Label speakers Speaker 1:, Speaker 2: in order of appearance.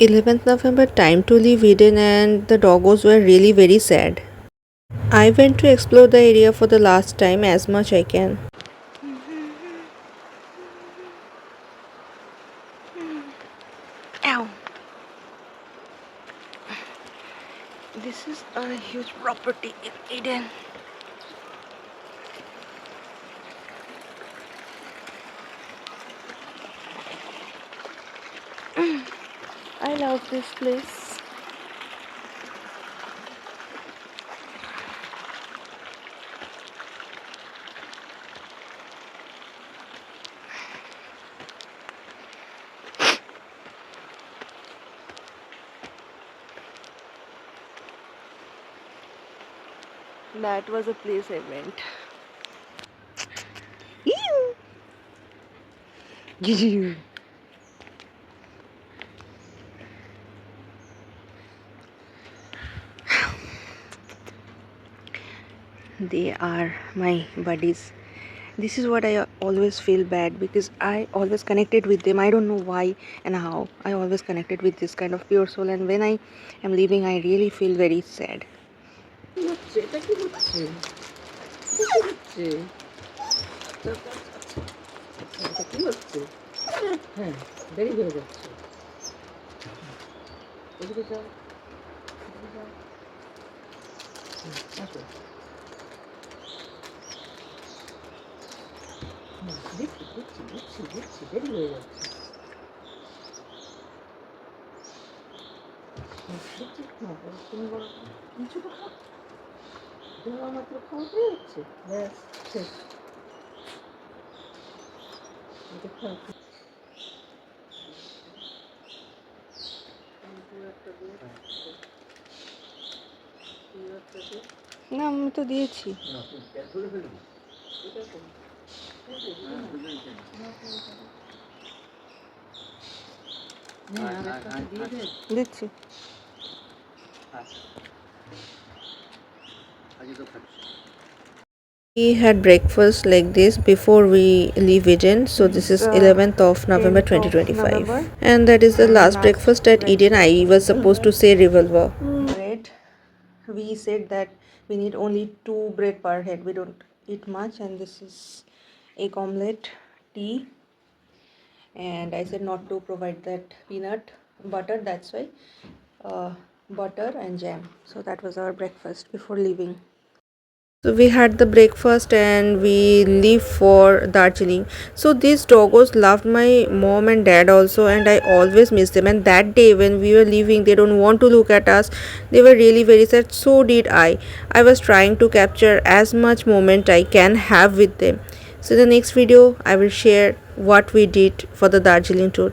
Speaker 1: 11th November, time to leave Eden, and the doggos were really very sad. I went to explore the area for the last time as much I can. Ow! This is a huge property in Eden. I love this place. That was a place I went. Ew. They are my buddies. This is what I always feel bad because I always connected with them. I don't know why and how. I always connected with this kind of pure soul, and when I am leaving, I really feel very sad. না আমি তো দিয়েছি দিচ্ছি We had breakfast like this before we leave Eden. So this is 11th of November 2025, and that is the last breakfast at Eden. I was supposed to say revolver bread. We said that we need only 2 bread per head. We don't eat much, and this is egg omelette, tea, and I said not to provide that peanut butter, that's why butter and jam. So that was our breakfast before leaving. So we had the breakfast and we leave for Darjeeling. So these doggos loved my mom and dad also, and I always miss them. And that day when we were leaving, they don't want to look at us. They were really very sad. So did I. I was trying to capture as much moment I can have with them. So in the next video, I will share what we did for the Darjeeling tour.